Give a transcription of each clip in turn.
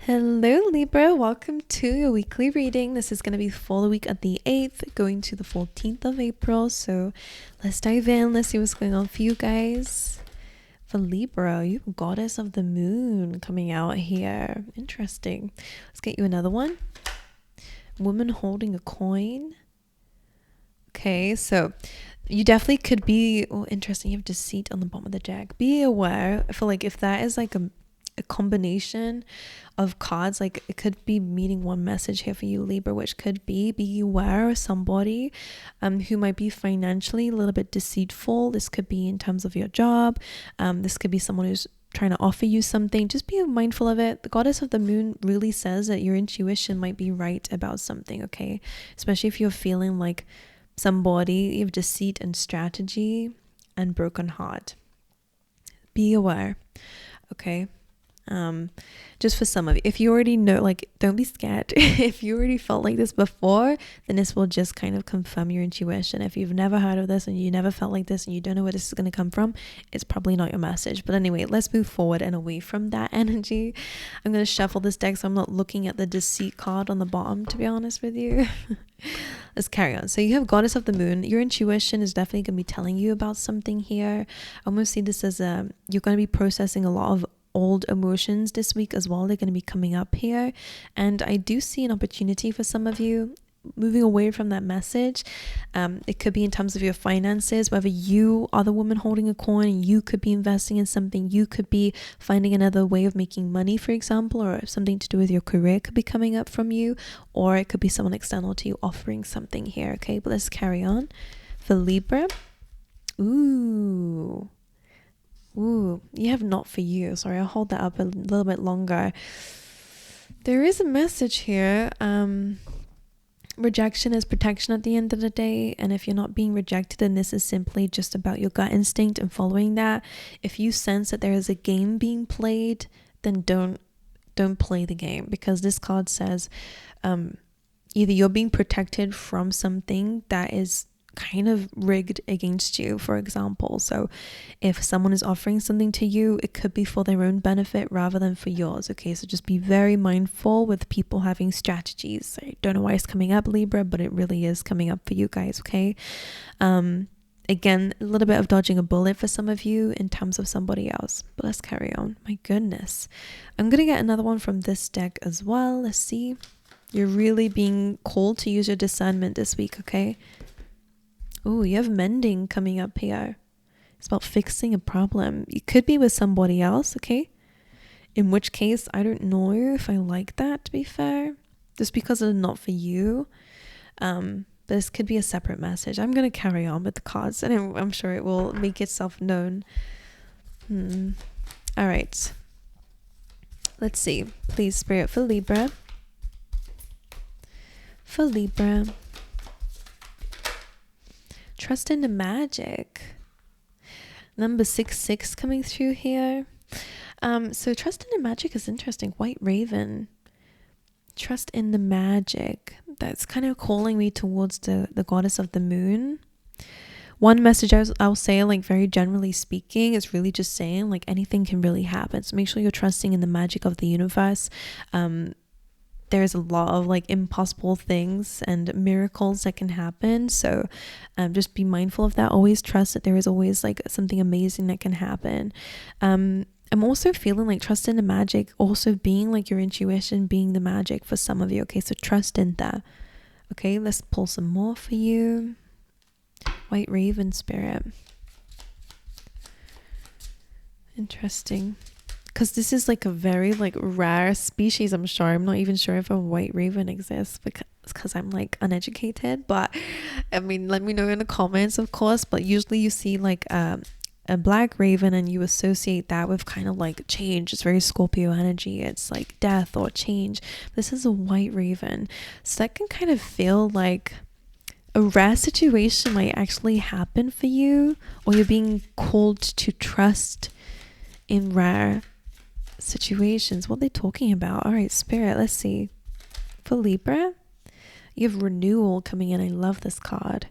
Hello Libra, welcome to your weekly reading. This is going to be for the week of the 8th going to the 14th of April. So let's dive in. Let's see what's going on for you guys. For Libra, you have Goddess of the Moon coming out here. Interesting. Let's get you another one. Woman holding a coin. Okay, so you definitely could be, interesting, you have deceit on the bottom of the deck. Be aware. I feel like if that is like a combination of cards, like it could be meaning one message here for you Libra, which could be aware of somebody who might be financially a little bit deceitful. This could be in terms of your job. This could be someone who's trying to offer you something. Just be mindful of it. The Goddess of the Moon really says that your intuition might be right about something, okay? Especially if you're feeling like somebody, you have deceit and strategy and broken heart. Be aware, okay? Just for some of you, if you already know, like, don't be scared. If you already felt like this before, then this will just kind of confirm your intuition. If you've never heard of this and you never felt like this and you don't know where this is going to come from, it's probably not your message. But anyway, let's move forward and away from that energy. I'm going to shuffle this deck so I'm not looking at the deceit card on the bottom, to be honest with you. Let's carry on. So you have Goddess of the Moon. Your intuition is definitely going to be telling you about something here. I almost see this as you're going to be processing a lot of old emotions this week as well. They're going to be coming up here, and I do see an opportunity for some of you moving away from that message. It could be in terms of your finances, whether you are the woman holding a coin, you could be investing in something, you could be finding another way of making money, for example, or something to do with your career could be coming up from you, or it could be someone external to you offering something here. Okay, but let's carry on. For Libra, Ooh, you have not for you. Sorry, I'll hold that up a little bit longer. There is a message here. Rejection is protection at the end of the day. And if you're not being rejected, then this is simply just about your gut instinct and following that. If you sense that there is a game being played, then don't play the game, because this card says either you're being protected from something that is kind of rigged against you, for example. So if someone is offering something to you, it could be for their own benefit rather than for yours. Okay, so just be very mindful with people having strategies. I don't know why it's coming up, Libra, but it really is coming up for you guys. Okay, again, a little bit of dodging a bullet for some of you in terms of somebody else, but let's carry on. My goodness, I'm gonna get another one from this deck as well. Let's see. You're really being called to use your discernment this week. Okay. Oh, you have mending coming up here. It's about fixing a problem. You could be with somebody else, okay? In which case, I don't know if I like that, to be fair. Just because it's not for you. This could be a separate message. I'm going to carry on with the cards, and I'm sure it will make itself known. All right. Let's see. Please, Spirit, for Libra. For Libra. Trust in the magic. Number 66 coming through here. So trust in the magic is interesting. White Raven. Trust in the magic. That's kind of calling me towards the Goddess of the Moon. One message I'll say, like very generally speaking, is really just saying like anything can really happen. So make sure you're trusting in the magic of the universe. There's a lot of like impossible things and miracles that can happen. So just be mindful of that. Always trust that there is always like something amazing that can happen. I'm also feeling like trust in the magic also being like your intuition being the magic for some of you. Okay, so trust in that. Okay, let's pull some more for you. White Raven, Spirit. Interesting. Because this is like a very like rare species, I'm sure. I'm not even sure if a white raven exists because I'm like uneducated. But I mean, let me know in the comments, of course. But usually you see like a black raven and you associate that with kind of like change. It's very Scorpio energy. It's like death or change. This is a white raven. So that can kind of feel like a rare situation might actually happen for you, or you're being called to trust in rare situations. What are they talking about? All right, Spirit, let's see. For Libra, you have renewal coming in. I love this card.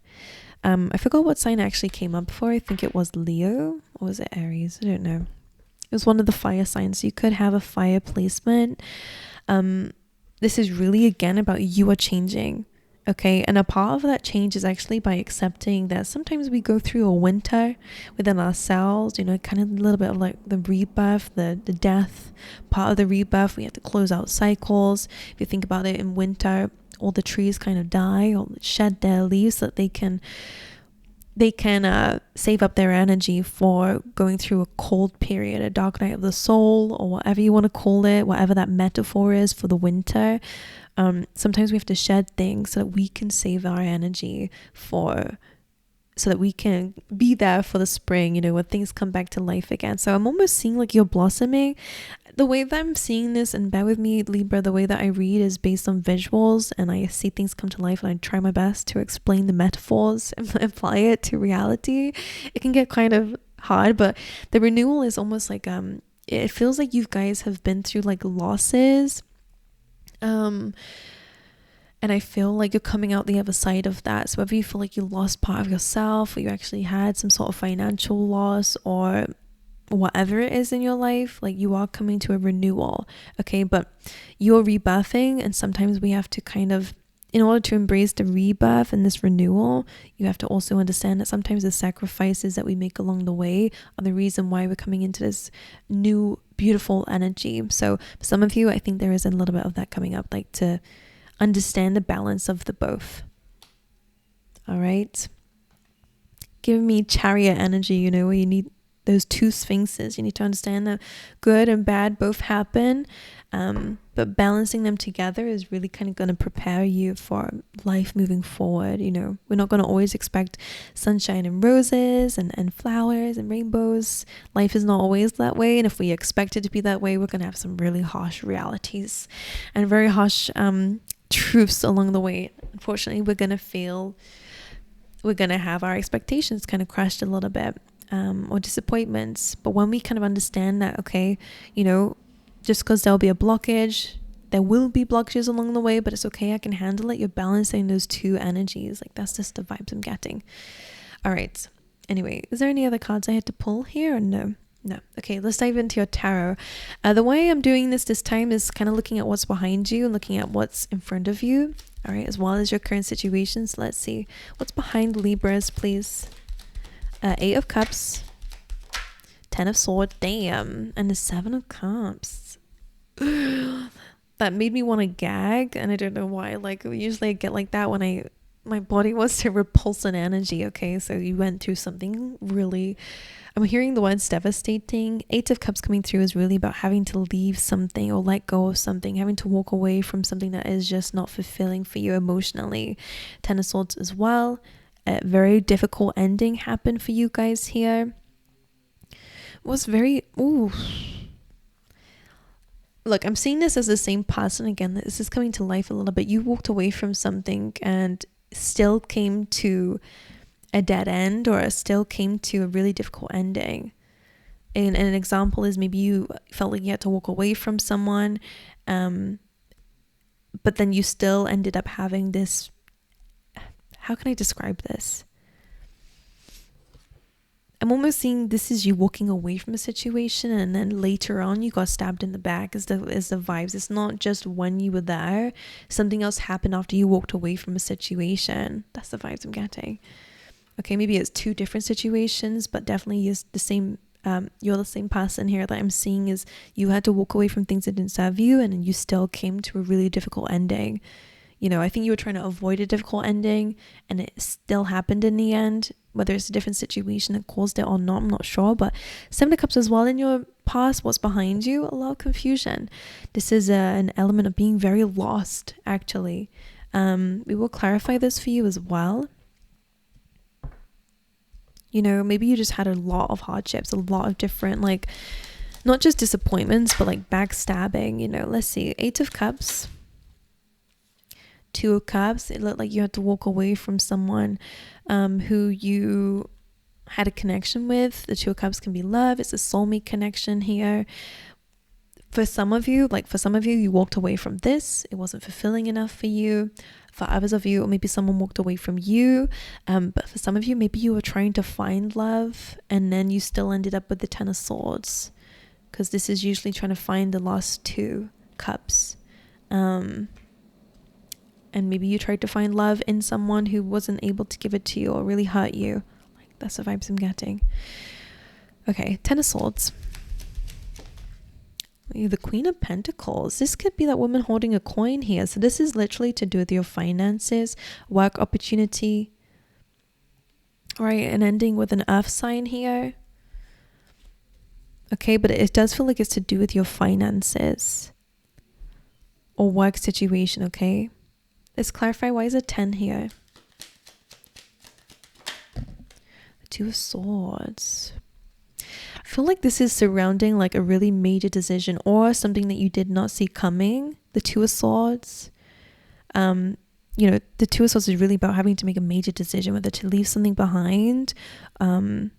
I forgot what sign actually came up for. I think it was Leo, or was it Aries? I don't know. It was one of the fire signs. You could have a fire placement. This is really again about you are changing. Okay, and a part of that change is actually by accepting that sometimes we go through a winter within ourselves, kind of a little bit of like the rebirth, the death part of the rebirth. We have to close out cycles. If you think about it, in winter, all the trees kind of die or shed their leaves so that they can save up their energy for going through a cold period, a dark night of the soul, or whatever you want to call it, whatever that metaphor is for the winter. Sometimes we have to shed things so that we can save our energy so that we can be there for the spring, when things come back to life again. So I'm almost seeing like you're blossoming. The way that I'm seeing this, and bear with me, Libra, the way that I read is based on visuals, and I see things come to life, and I try my best to explain the metaphors and apply it to reality. It can get kind of hard, but the renewal is almost like it feels like you guys have been through like losses, and I feel like you're coming out the other side of that. So whether you feel like you lost part of yourself, or you actually had some sort of financial loss, or whatever it is in your life, like you are coming to a renewal. Okay, but you're rebirthing, and sometimes we have to kind of, in order to embrace the rebirth and this renewal, you have to also understand that sometimes the sacrifices that we make along the way are the reason why we're coming into this new beautiful energy. So for some of you, I think there is a little bit of that coming up, like to understand the balance of the both. All right, give me chariot energy, where you need those two sphinxes. You need to understand that good and bad both happen, but balancing them together is really kind of going to prepare you for life moving forward. We're not going to always expect sunshine and roses and flowers and rainbows. Life is not always that way, and if we expect it to be that way, we're going to have some really harsh realities and very harsh truths along the way. Unfortunately, we're going to have our expectations kind of crushed a little bit, or disappointments. But when we kind of understand that, okay, just because there'll be a blockage, there will be blockages along the way, but it's okay, I can handle it. You're balancing those two energies. Like, that's just the vibes I'm getting. All right, anyway, is there any other cards I had to pull here, or no? Okay, let's dive into your tarot. The way I'm doing this time is kind of looking at what's behind you and looking at what's in front of you, all right, as well as your current situations. Let's see what's behind Libras, please. 8 of Cups, 10 of Swords, damn, and the 7 of Cups. That made me want to gag, and I don't know why. Like, usually I get like that when my body wants to repulse an energy. Okay, so you went through something really, I'm hearing the words devastating. 8 of Cups coming through is really about having to leave something or let go of something, having to walk away from something that is just not fulfilling for you emotionally. 10 of Swords as well. A very difficult ending happened for you guys here. Was very, look, I'm seeing this as the same person again. This is coming to life a little bit. You walked away from something and still came to a dead end, or still came to a really difficult ending. And an example is maybe you felt like you had to walk away from someone, but then you still ended up having this, how can I describe this? I'm almost seeing this is you walking away from a situation, and then later on you got stabbed in the back is the vibes. It's not just when you were there, something else happened after you walked away from a situation. That's the vibes I'm getting. Okay, maybe it's 2 different situations, but definitely is the same. You're the same person here that I'm seeing is you had to walk away from things that didn't serve you, and you still came to a really difficult ending. I think you were trying to avoid a difficult ending, and it still happened in the end. Whether it's a different situation that caused it or not, I'm not sure. But 7 of Cups as well in your past, what's behind you, a lot of confusion. This is an element of being very lost, actually. We will clarify this for you as well. Maybe you just had a lot of hardships, a lot of different, like, not just disappointments, but like backstabbing. Let's see, 8 of Cups. 2 of Cups, it looked like you had to walk away from someone who you had a connection with. The 2 of Cups can be love. It's a soulmate connection here. For some of you, you walked away from this. It wasn't fulfilling enough for you. For others of you, or maybe someone walked away from you. But for some of you, maybe you were trying to find love, and then you still ended up with the 10 of Swords, because this is usually trying to find the last 2 cups. And maybe you tried to find love in someone who wasn't able to give it to you or really hurt you. Like, that's the vibes I'm getting. Okay, Ten of Swords. The Queen of Pentacles. This could be that woman holding a coin here. So this is literally to do with your finances, work opportunity, right? And ending with an earth sign here. Okay, but it does feel like it's to do with your finances or work situation, okay? Let's clarify, why is a 10 here? The Two of Swords. I feel like this is surrounding like a really major decision or something that you did not see coming. The Two of Swords. The Two of Swords is really about having to make a major decision, whether to leave something behind. To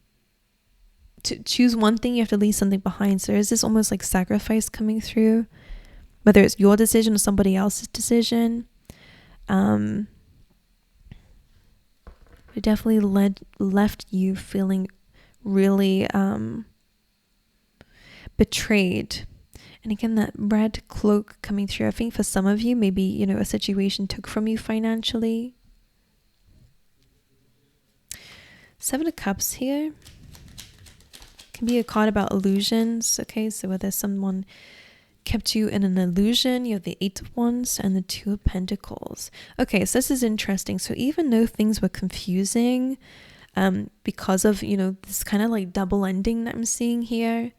choose one thing, you have to leave something behind. So there's this almost like sacrifice coming through, whether it's your decision or somebody else's decision. It definitely left you feeling really betrayed. And again, that red cloak coming through, I think for some of you, maybe, a situation took from you financially. Seven of Cups here can be a card about illusions. Okay, so whether someone kept you in an illusion, you have the Eight of Wands and the Two of Pentacles. Okay, so this is interesting. So even though things were confusing, because of, this kind of like double ending that I'm seeing here,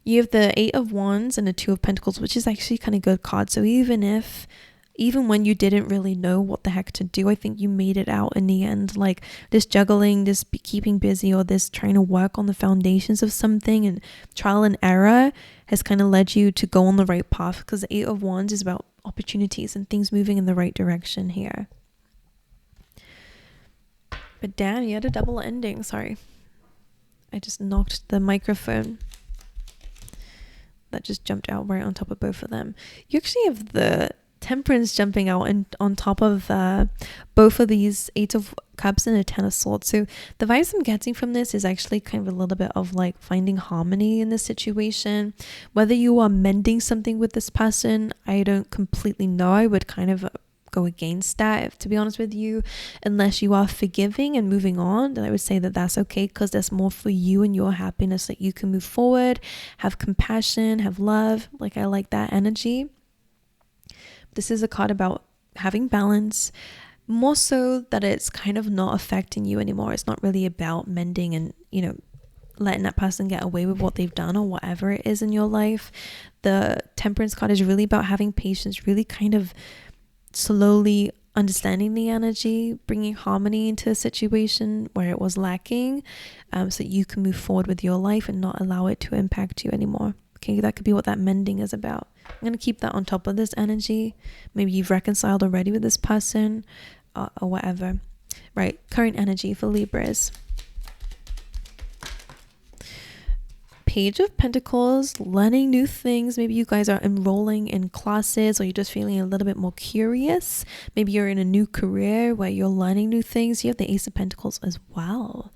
you have the Eight of Wands and the Two of Pentacles, which is actually kind of good card. So even when you didn't really know what the heck to do, I think you made it out in the end. Like this juggling, this keeping busy, or this trying to work on the foundations of something and trial and error has kind of led you to go on the right path, because the Eight of Wands is about opportunities and things moving in the right direction here. But damn, you had a double ending. Sorry. I just knocked the microphone. That just jumped out right on top of both of them. You actually have the Temperance jumping out and on top of both of these Eight of Cups and a Ten of Swords. So the vibes I'm getting from this is actually kind of a little bit of like finding harmony in this situation. Whether you are mending something with this person, I don't completely know. I would kind of go against that, to be honest with you. Unless you are forgiving and moving on, then I would say that that's okay, because there's more for you and your happiness, that you can move forward, have compassion, have love. Like, I like that energy. This is a card about having balance, more so that it's kind of not affecting you anymore. It's not really about mending and, letting that person get away with what they've done or whatever it is in your life. The Temperance card is really about having patience, really kind of slowly understanding the energy, bringing harmony into a situation where it was lacking, so that you can move forward with your life and not allow it to impact you anymore. Okay, that could be what that mending is about. I'm going to keep that on top of this energy. Maybe you've reconciled already with this person or whatever. Right, current energy for Libras. Page of Pentacles, learning new things. Maybe you guys are enrolling in classes, or you're just feeling a little bit more curious. Maybe you're in a new career where you're learning new things. You have the Ace of Pentacles as well,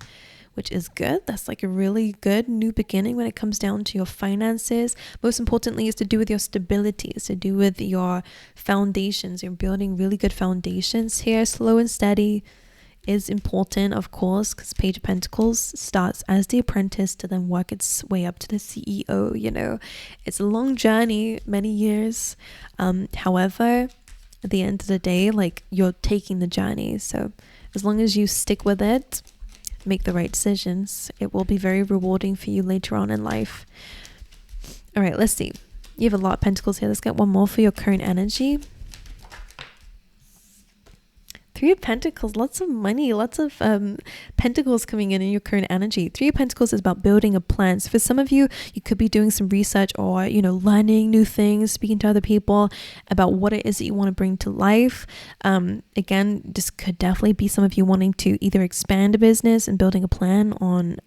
which is good. That's like a really good new beginning when it comes down to your finances. Most importantly, is to do with your stability. It's to do with your foundations. You're building really good foundations here. Slow and steady is important, of course, because Page of Pentacles starts as the apprentice to then work its way up to the CEO. It's a long journey, many years. However, at the end of the day, like, you're taking the journey. So as long as you stick with it, make the right decisions, it will be very rewarding for you later on in life. All right, let's see. You have a lot of Pentacles here. Let's get one more for your current energy. Three of Pentacles, lots of money, lots of Pentacles coming in your current energy. Three of Pentacles is about building a plan. So for some of you, you could be doing some research or, learning new things, speaking to other people about what it is that you want to bring to life. Again, this could definitely be some of you wanting to either expand a business and building a plan on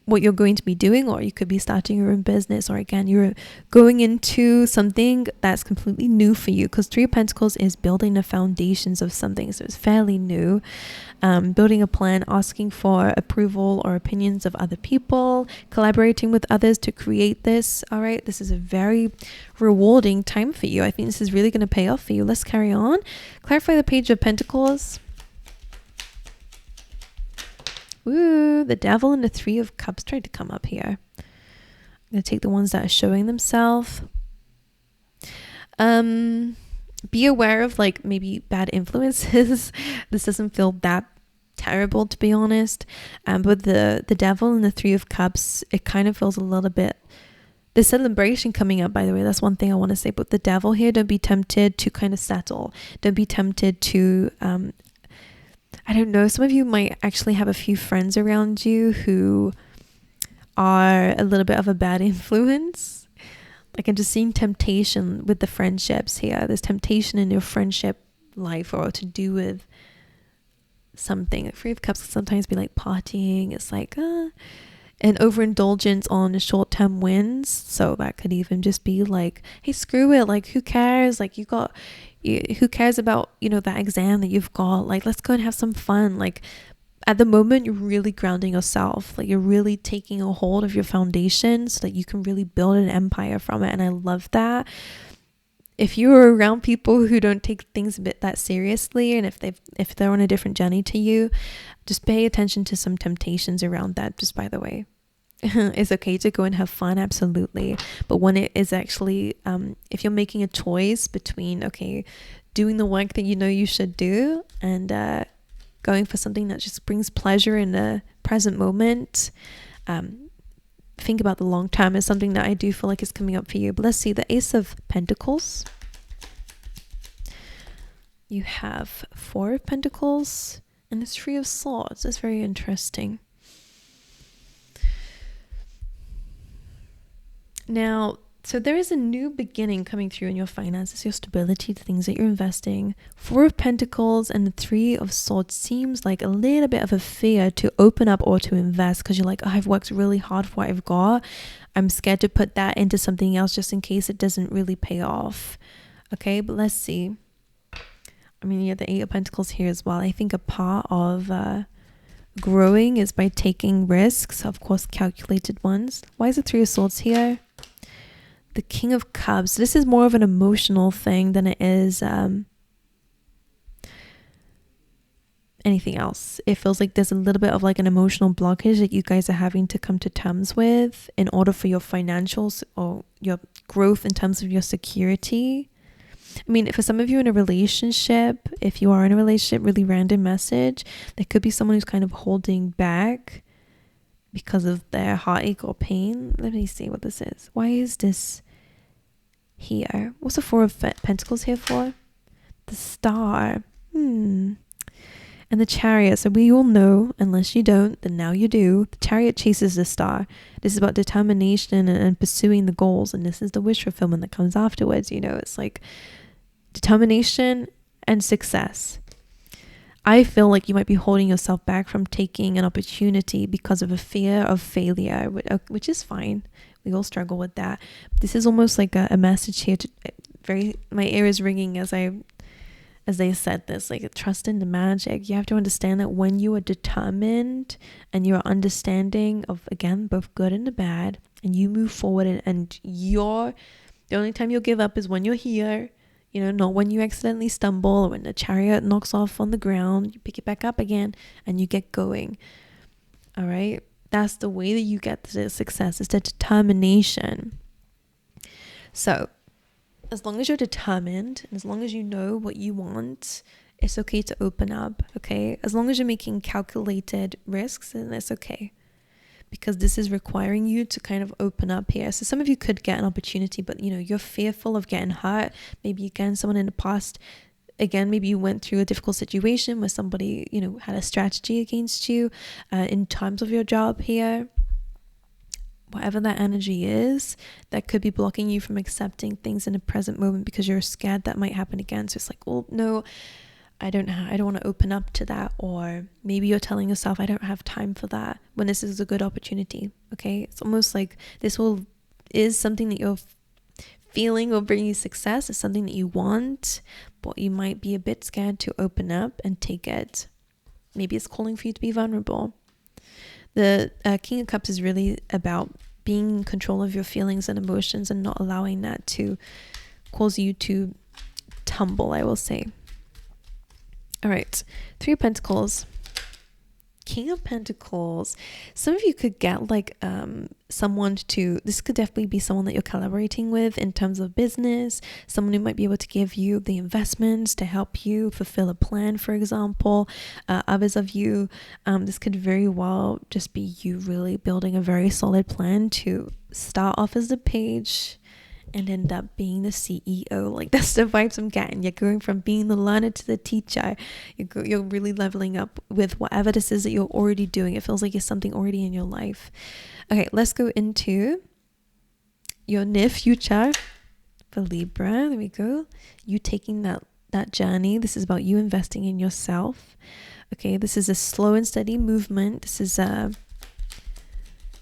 what you're going to be doing, or you could be starting your own business, or again, you're going into something that's completely new for you, because Three of Pentacles is building the foundations of something, so it's fairly new. Building a plan, asking for approval or opinions of other people, collaborating with others to create this. All right, this is a very rewarding time for you. I think this is really going to pay off for you. Let's carry on. Clarify the Page of Pentacles. Ooh, the Devil and the Three of Cups tried to come up here. I'm going to take the ones that are showing themselves. Be aware of like maybe bad influences. This doesn't feel that terrible, to be honest. But the Devil and the Three of Cups, it kind of feels a little bit... There's celebration coming up, by the way. That's one thing I want to say. But the Devil here, don't be tempted to kind of settle. Don't be tempted to... I don't know, some of you might actually have a few friends around you who are a little bit of a bad influence. Like, I'm just seeing temptation with the friendships here. There's temptation in your friendship life, or to do with something. Like Three of Cups can sometimes be like partying. It's like an overindulgence on the short-term wins. So that could even just be like, hey, screw it. Like, who cares? Like, who cares about, that exam that you've got? Like, let's go and have some fun. Like, at the moment, you're really grounding yourself. Like, you're really taking a hold of your foundation so that you can really build an empire from it. And I love that. If you're around people who don't take things a bit that seriously, and if they're on a different journey to you, just pay attention to some temptations around that. Just by the way, it's okay to go and have fun, absolutely. But when it is actually, if you're making a choice between, okay, doing the work that you know you should do, and going for something that just brings pleasure in the present moment, think about the long term is something that I do feel like is coming up for you. But let's see, the Ace of Pentacles. You have Four of Pentacles and the Three of Swords. That's very interesting. Now, so there is a new beginning coming through in your finances, your stability, the things that you're investing. Four of Pentacles and the Three of Swords seems like a little bit of a fear to open up or to invest, because you're like, oh, I've worked really hard for what I've got. I'm scared to put that into something else just in case it doesn't really pay off. Okay, but let's see. I mean, you have the Eight of Pentacles here as well. I think a part of growing is by taking risks, of course, calculated ones. Why is the Three of Swords here? The King of Cups. This is more of an emotional thing than it is anything else. It feels like there's a little bit of like an emotional blockage that you guys are having to come to terms with in order for your financials or your growth in terms of your security. I mean, for some of you in a relationship, if you are in a relationship, really random message, there could be someone who's kind of holding back because of their heartache or pain. Let me see what this is. Why is this here? What's the Four of Pentacles here for? The Star. And the Chariot. So we all know, unless you don't, then now you do. The Chariot chases the star. This is about determination and pursuing the goals. And this is the wish fulfillment that comes afterwards. It's like determination and success. I feel like you might be holding yourself back from taking an opportunity because of a fear of failure, which is fine. We all struggle with that. This is almost like a message here. My ear is ringing as they said this, like, trust in the magic. You have to understand that when you are determined and you're understanding of, again, both good and the bad, and you move forward, and the only time you'll give up is when you're here. Not when you accidentally stumble or when the chariot knocks off on the ground. You pick it back up again and you get going. All right. That's the way that you get the success. It's the determination. So as long as you're determined and as long as you know what you want, it's okay to open up. Okay. As long as you're making calculated risks, then it's okay. Because this is requiring you to kind of open up here. So some of you could get an opportunity, but you're fearful of getting hurt. Maybe again, someone in the past, again, maybe you went through a difficult situation where somebody, had a strategy against you in terms of your job here. Whatever that energy is, that could be blocking you from accepting things in the present moment because you're scared that might happen again. So it's like, well, no, I don't want to open up to that, or maybe you're telling yourself I don't have time for that when this is a good opportunity. Okay, it's almost like is something that you're feeling will bring you success. It's something that you want, but you might be a bit scared to open up and take it. Maybe it's calling for you to be vulnerable. The King of Cups is really about being in control of your feelings and emotions and not allowing that to cause you to tumble, I will say. All right, Three of Pentacles. King of Pentacles. Some of you could get like this could definitely be someone that you're collaborating with in terms of business, someone who might be able to give you the investments to help you fulfill a plan, for example. Others of you, this could very well just be you really building a very solid plan to start off as the page and end up being the CEO. Like, that's the vibes I'm getting. You're going from being the learner to the teacher. You're really leveling up with whatever this is that you're already doing. It feels like it's something already in your life. Okay, let's go into your near future for Libra. There we go. You taking that journey. This is about you investing in yourself. Okay, this is a slow and steady movement. This is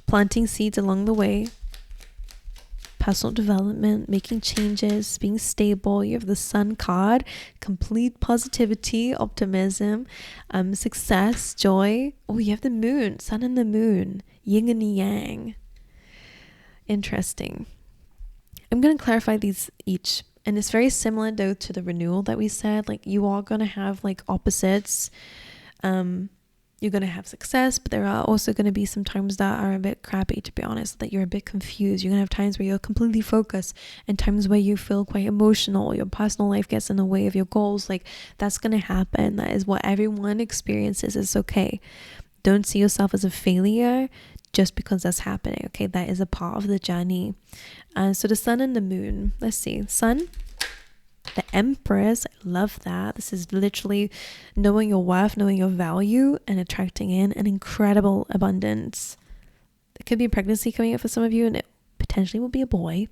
planting seeds along the way. Personal development, making changes, being stable. You have the Sun card, complete positivity, optimism, success, joy. Oh, you have the Moon, Sun and the Moon, yin and yang. Interesting. I'm going to clarify these each, and it's very similar though to the renewal that we said. Like, you are going to have like opposites. You're going to have success, but there are also going to be some times that are a bit crappy, to be honest, that you're a bit confused. You're going to have times where you're completely focused and times where you feel quite emotional. Your personal life gets in the way of your goals. Like, that's going to happen. That is what everyone experiences. It's okay. Don't see yourself as a failure just because that's happening. Okay, that is a part of the journey. So the Sun and the Moon. Let's see. Sun. The Empress, I love that. This is literally knowing your worth, knowing your value, and attracting in an incredible abundance. It could be a pregnancy coming up for some of you, and it potentially will be a boy.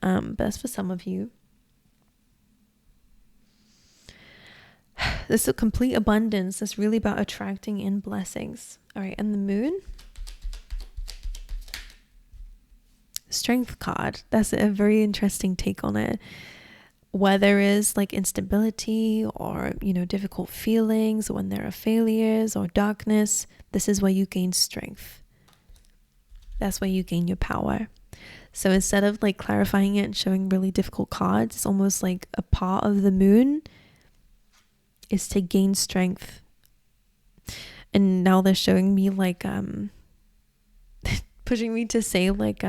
But that's for some of you. This is a complete abundance. That's really about attracting in blessings. All right, and the Moon. Strength card. That's a very interesting take on it. Where there is like instability or, difficult feelings, or when there are failures or darkness, this is where you gain strength. That's where you gain your power. So instead of like clarifying it and showing really difficult cards, it's almost like a part of the Moon is to gain strength. And now they're showing me like pushing me to say like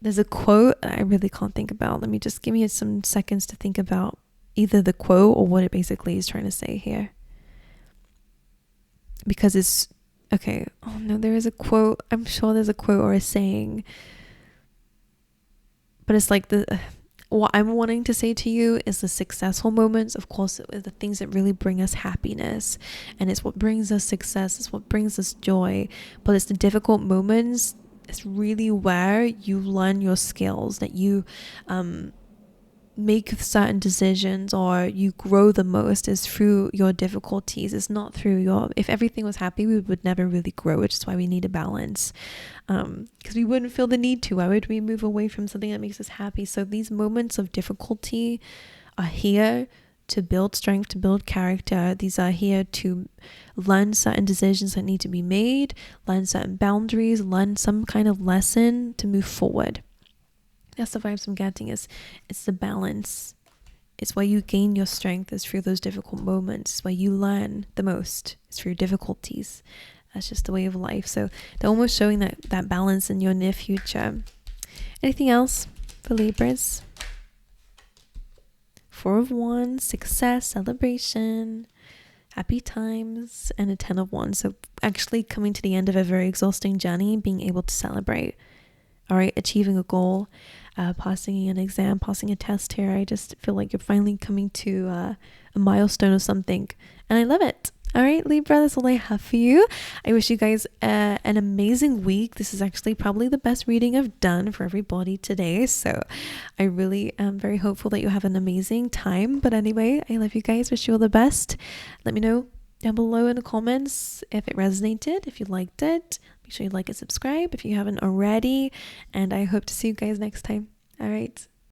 there's a quote I really can't think about. Let me just give me some seconds to think about either the quote or what it basically is trying to say here. Because it's okay. Oh no, there is a quote. I'm sure there's a quote or a saying. But it's like what I'm wanting to say to you is the successful moments, of course, are the things that really bring us happiness. And it's what brings us success. It's what brings us joy. But it's the difficult moments. It's really where you learn your skills, that you make certain decisions or you grow the most is through your difficulties. It's not through if everything was happy, we would never really grow, which is why we need a balance. Because we wouldn't feel the need to. Why would we move away from something that makes us happy? So these moments of difficulty are here to build strength, to build character. These are here to learn certain decisions that need to be made, learn certain boundaries, learn some kind of lesson to move forward. That's the vibes I'm getting. It's the balance. It's where you gain your strength is through those difficult moments. It's where you learn the most. It's through difficulties. That's just the way of life. So they're almost showing that balance in your near future. Anything else for Libras? 4 of Wands, success, celebration, happy times, and a 10 of Wands. So actually coming to the end of a very exhausting journey, being able to celebrate. All right, achieving a goal, passing an exam, passing a test here. I just feel like you're finally coming to a milestone or something. And I love it. All right, Libra, that's all I have for you. I wish you guys an amazing week. This is actually probably the best reading I've done for everybody today. So I really am very hopeful that you have an amazing time. But anyway, I love you guys. Wish you all the best. Let me know down below in the comments if it resonated, if you liked it. Make sure you like and subscribe if you haven't already. And I hope to see you guys next time. All right.